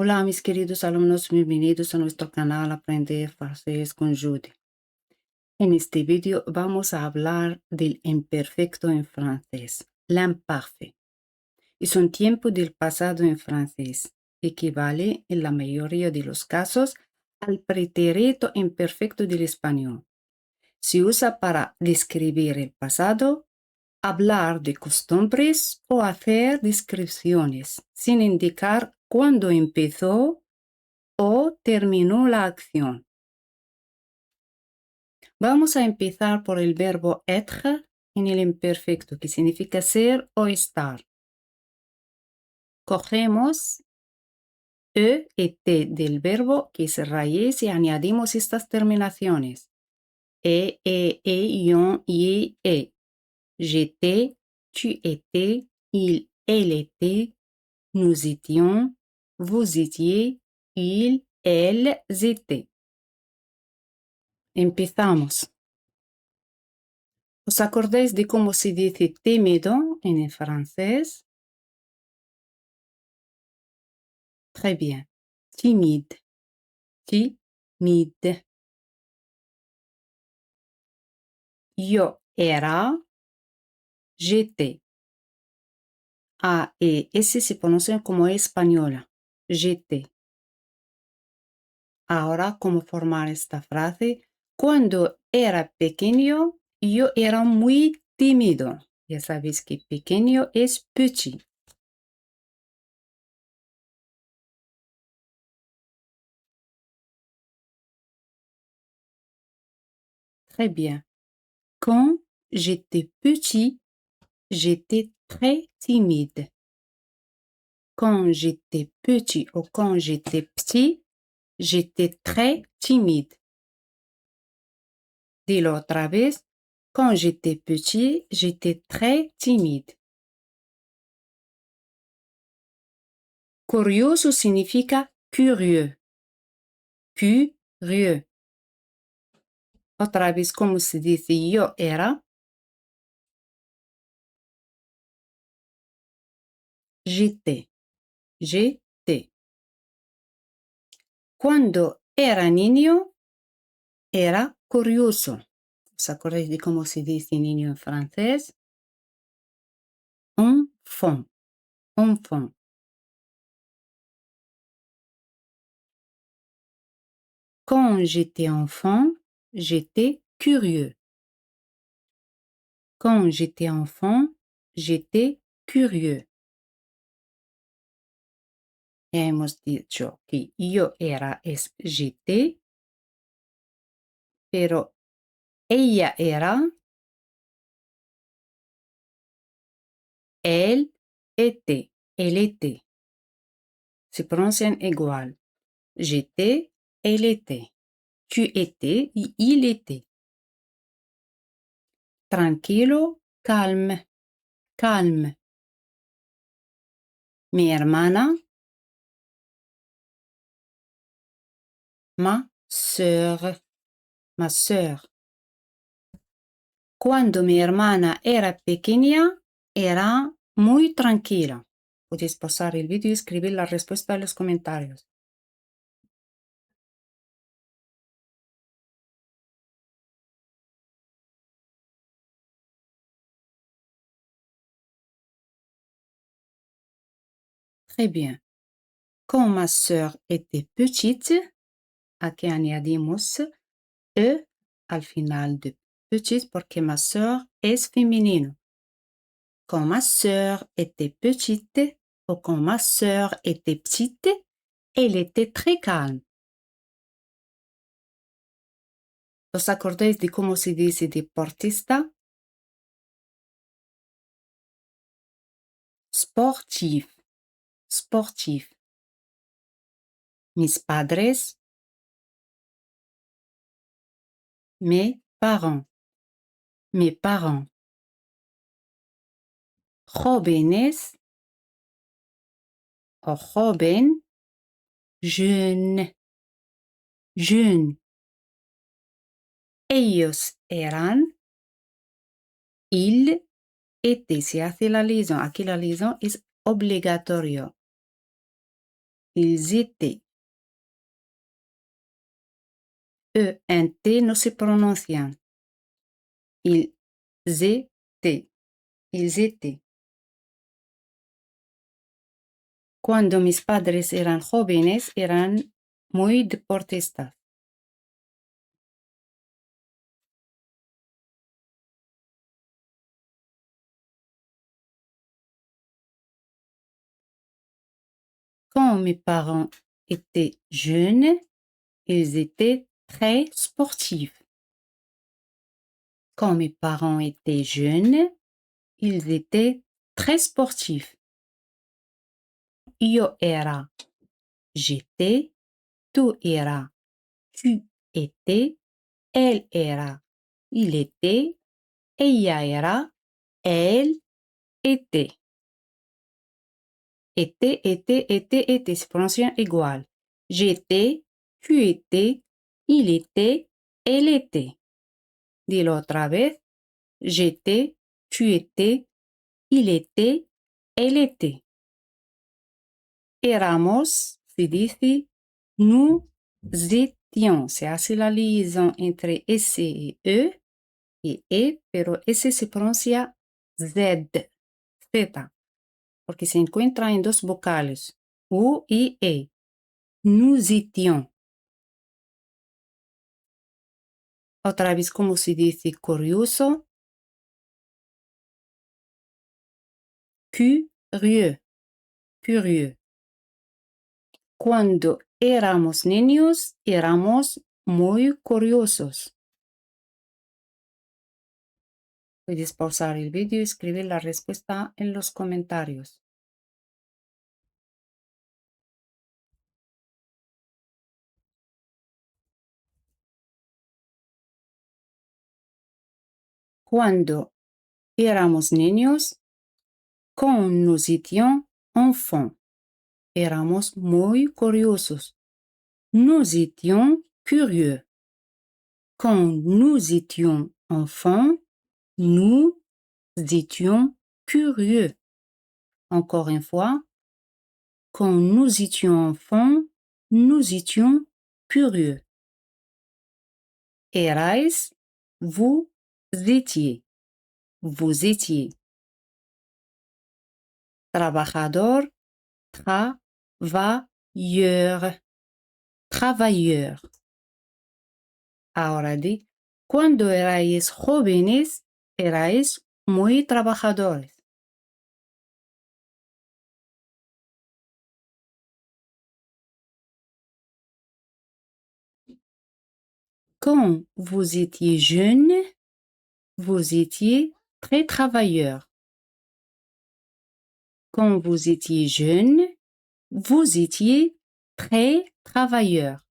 Hola, mis queridos alumnos, bienvenidos a nuestro canal Aprender Francés con Judy. En este vídeo vamos a hablar del imperfecto en francés, l'imparfait. Es un tiempo del pasado en francés. Equivale, en la mayoría de los casos, al pretérito imperfecto del español. Se usa para describir el pasado, hablar de costumbres o hacer descripciones, sin indicar cuándo empezó o terminó la acción. Vamos a empezar por el verbo être en el imperfecto, que significa ser o estar. Cogemos e y t del verbo, que es raíz, y añadimos estas terminaciones. Ion, y, e. J'étais, tu étais, elle était, nous étions, vous étiez, elles étaient. Empezamos. ¿Os acordáis de cómo se dice tímido en el francés? Très bien. Timide. Timide. Yo era, j'étais. A y S se pronuncian como española. J'étais. Ahora, ¿cómo formar esta frase? Cuando era pequeño, yo era muy tímido. Ya sabéis que pequeño es petit. Très bien. Quand j'étais petit, j'étais très timide. Quand j'étais petit ou quand j'étais petit, j'étais très timide. Dis-le otra vez. Quand j'étais petit, j'étais très timide. Curioso significa curieux. Curieux. Otra vez, como se dice yo era. J'étais. J'étais. Cuando era niño, era curioso. ¿Os acordáis de cómo se dice niño en francés? Enfant. Enfant. Quand j'étais enfant, j'étais curieux. Quand j'étais enfant, j'étais curieux. Ya hemos dicho que yo era es j'étais, pero ella era, elle était, elle était. Se pronuncian igual. J'étais, elle était. Tu étais y il était. Tranquilo, calme, calme. Mi hermana, ma sœur, ma sœur. Cuando mi hermana era pequeña, era muy tranquila. Podéis pausar el vídeo y escribir la respuesta en los comentarios. Très bien. Quand ma sœur était petite, aquí añadimos e al final de petite porque ma sœur es femenino. Quand ma sœur était petite ou quand ma sœur était petite, elle était très calme. ¿Os acordáis de cómo se dice deportista? Sportif. Sportif. Mis padres. Mes parents. Mes parents. Jóvenes o joven. Jeune. Jeune. Ellos eran. Il était. Se hace la liaison. Aquí la liaison es obligatorio. Ils étaient. E-N-T no se pronuncian. Ils étaient. Ils étaient. Cuando mis padres eran jóvenes, eran muy deportistas. Quand mes parents étaient jeunes, ils étaient très sportifs. Quand mes parents étaient jeunes, ils étaient très sportifs. Io era, j'étais, tu era, tu étais, elle era, il était, ella era, elle était. Était se prononce igual. J'étais, tu étais, il était, elle était. Dilo otra vez. J'étais, tu étais, il était, elle était. Éramos, se dice nous étions. Se hace la liaison entre S et E, pero S se pronuncia Z, Z, porque se encuentra en dos vocales, U y E. Nous étions. Otra vez, como se dice curioso. Curieux. Curieux. Cuando éramos niños, éramos muy curiosos. Puedes pausar el vídeo y escribir la respuesta en los comentarios. Cuando éramos niños, quand nous étions enfants, éramos muy curiosos. Nous étions curieux. Quand nous étions enfants, nous étions curieux. Encore une fois, quand nous étions enfants, nous étions curieux. Erais, vous étiez. Vous étiez. Trabajador, travailleur. Travailleur. Ahora di, cuando erais jóvenes, erais muy trabajadores. Quand vous étiez jeune, vous étiez très travailleur. Quand vous étiez jeune, vous étiez très travailleur.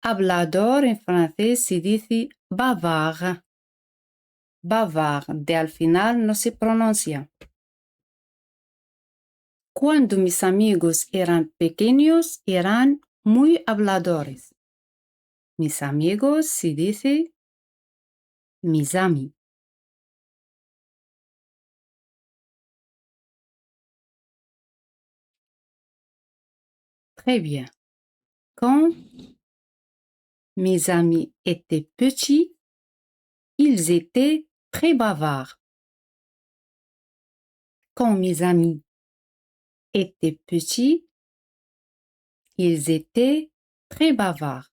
Hablador en francés se dice bavard. Bavard, de al final no se pronuncia. Cuando mis amigos eran pequeños, eran muy habladores. Mis amigos se dice mis amis. Très bien. Quand mes amis étaient petits, ils étaient très bavards. Quand mes amis étaient petits, ils étaient très bavards.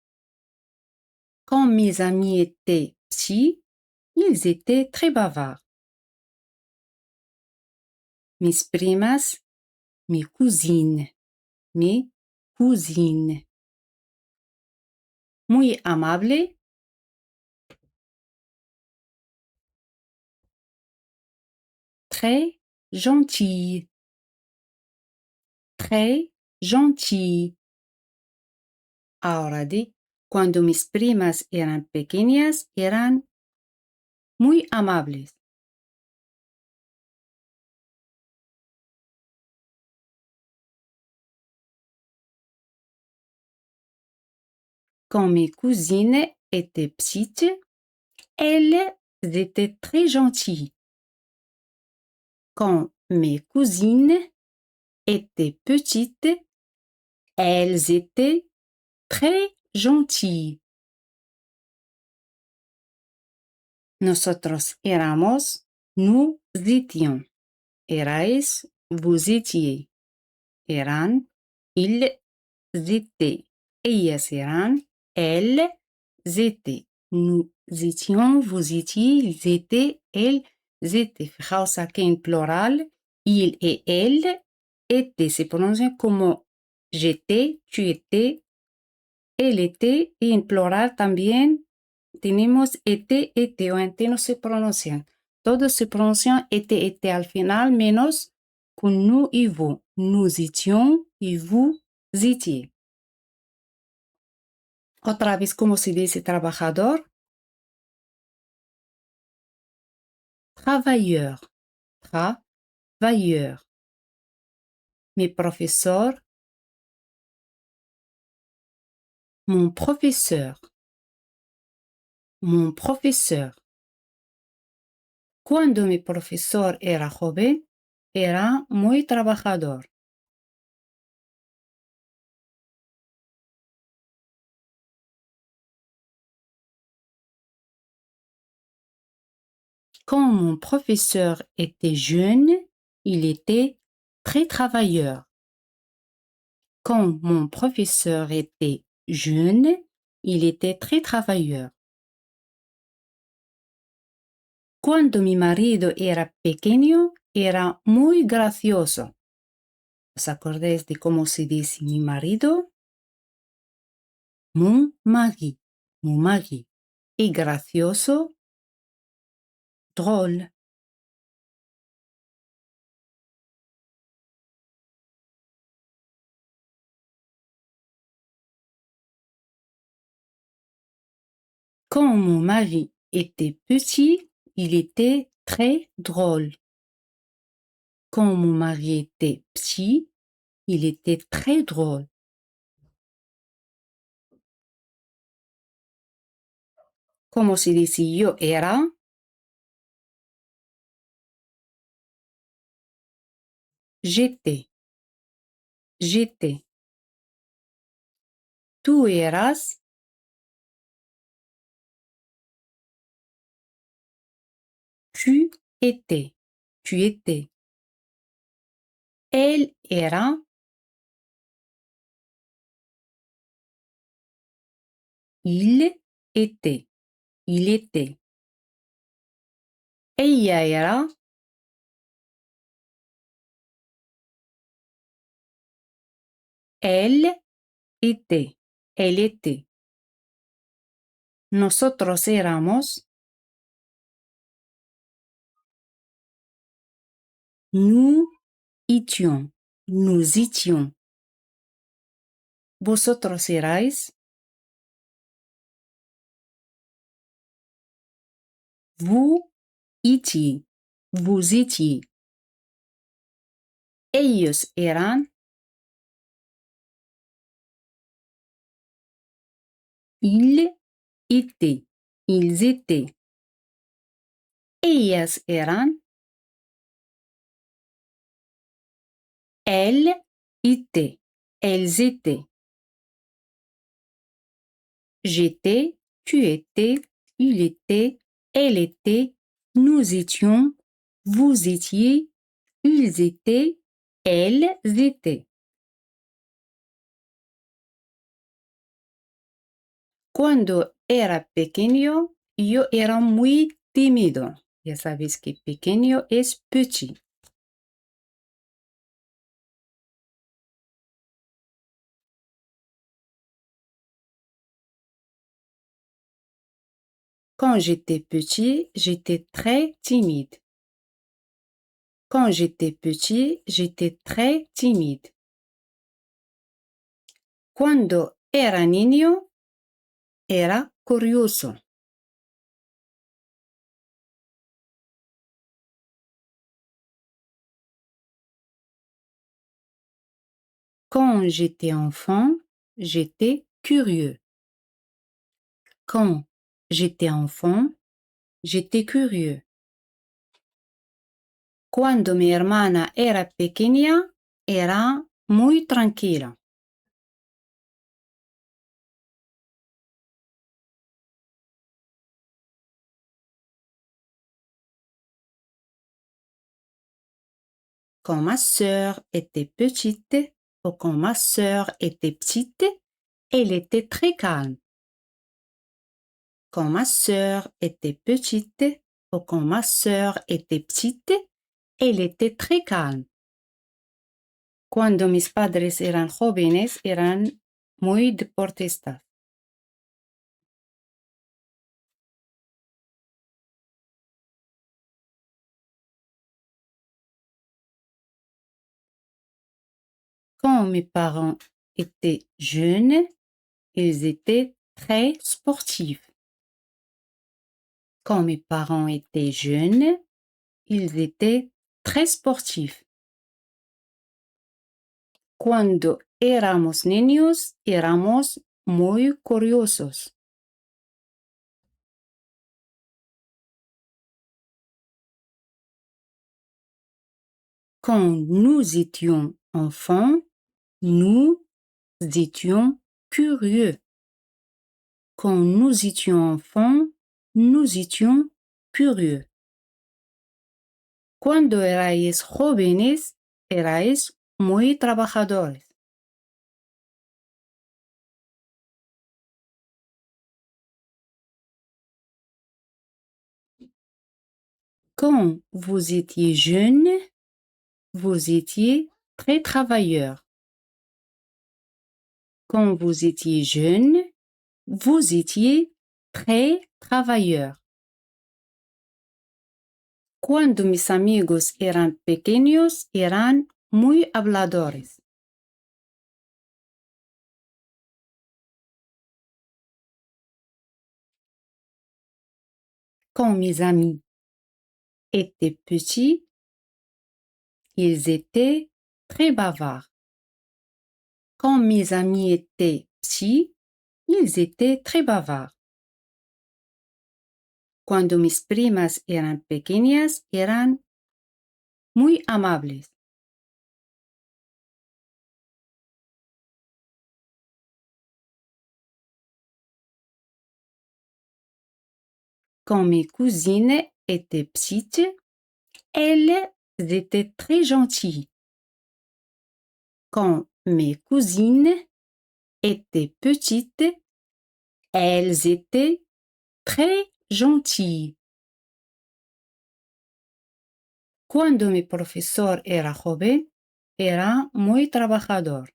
Quand mes amis étaient petits, ils étaient très bavards. Mis primas, mes cousines. Mes cousines. Muy amable. Très gentille. Très gentille. Ahora di, cuando mis primas eran pequeñas, eran muy amables. Quand mes cousines étaient petites, elles étaient très gentilles. Quand mes cousines étaient petites, elles étaient très gentilles. Nosotros éramos, nous étions. Erais, vous étiez. Eran, ils étaient. Ellas eran, elles étaient. Nous étions, vous étiez, ils étaient, elles étaient. Fijaos aquí en plural, il et elle étaient. Se pronuncia como j'étais, tu étais, él était. Y en plural también tenemos était, était. O en no se pronuncian. Todos se pronuncian était al final, menos con nous y vous. Nous étions y vous étiez. Otra vez, ¿cómo se dice trabajador? Travailleur. Travailleur. Mi profesor. Mon professeur. Mon professeur. Cuando mi profesor era joven, era muy trabajador. Quand mon professeur était jeune, il était très travailleur. Quand mon professeur était jeune, il était très travailleur. Cuando mi marido era pequeño, era muy gracioso. ¿Os acordáis de cómo se dice mi marido? Mon mari. Mon mari. Y gracioso, drôle. Quand mon mari était petit, il était très drôle. Quand mon mari était petit, il était très drôle. Como se dice yo era? J'étais. J'étais. Tu eras. Tu étais. Tu étais. Elle era. Il était. Il était. Ella era. Elle était. Elle était. Nosotros éramos. Nous étions. Nous étions. Vosotros erais. Vous étiez. Vous étiez. Ellos eran. Ils étaient. Ils étaient. Ellas eran. Elles étaient. Elles étaient. J'étais, tu étais, il était, elle était, nous étions, vous étiez, ils étaient, elles étaient. Cuando era pequeño, yo era muy tímido. Ya sabéis que pequeño es petit. Quand j'étais petit, j'étais très timide. Quand j'étais petit, j'étais très timide. Cuando era niño, era curioso. Quand j'étais enfant, j'étais curieux. Quand j'étais enfant, j'étais curieux. Cuando mi hermana era pequeña, era muy tranquila. Quand ma sœur était petite, ou quand ma sœur était petite, elle était très calme. Quand ma sœur était petite, ou quand ma sœur était petite, elle était très calme. Cuando mis padres eran jóvenes, eran muy deportistas. Quand mes parents étaient jeunes, ils étaient très sportifs. Quand mes parents étaient jeunes, ils étaient très sportifs. Cuando éramos niños, éramos muy curiosos. Quand nous étions enfants, nous étions curieux. Quand nous étions enfants, nous étions curieux. Cuando erais jóvenes, erais muy trabajadores. Quand vous étiez jeune, vous étiez très travailleur. Quand vous étiez jeune, vous étiez très travailleur. Cuando mis amigos eran pequeños, eran muy habladores. Quand mes amis étaient petits, ils étaient très bavards. Quand mes amis étaient petits, ils étaient très bavards. Cuando mis primas eran pequeñas, eran muy amables. Quand mes cousines étaient petites, elles étaient très gentilles. Quand mes cousines étaient petites, elles étaient très gentilles. Cuando mi profesor era joven, era muy trabajador.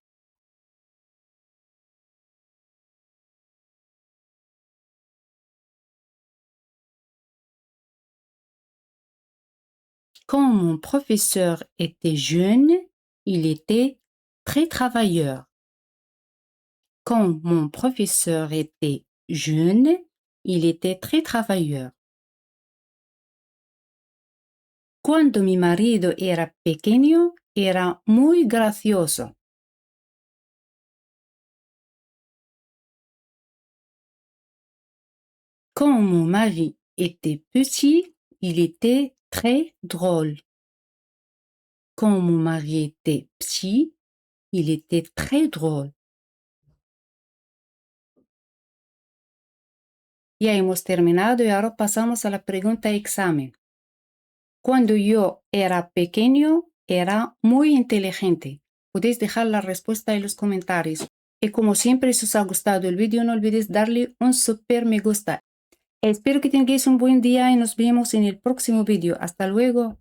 Quand mon professeur était jeune, il était très travailleur. Quand mon professeur était jeune, il était très travailleur. Cuando mi marido era pequeño, era muy gracioso. Quand mon mari était petit, il était très drôle. Quand mon mari était petit, il était très drôle. Ya hemos terminado y ahora pasamos a la pregunta examen. Cuando yo era pequeño, era muy inteligente. Podéis dejar la respuesta en los comentarios. Y como siempre, si os ha gustado el vídeo, no olvidéis darle un super me gusta. Espero que tengáis un buen día y nos vemos en el próximo vídeo. Hasta luego.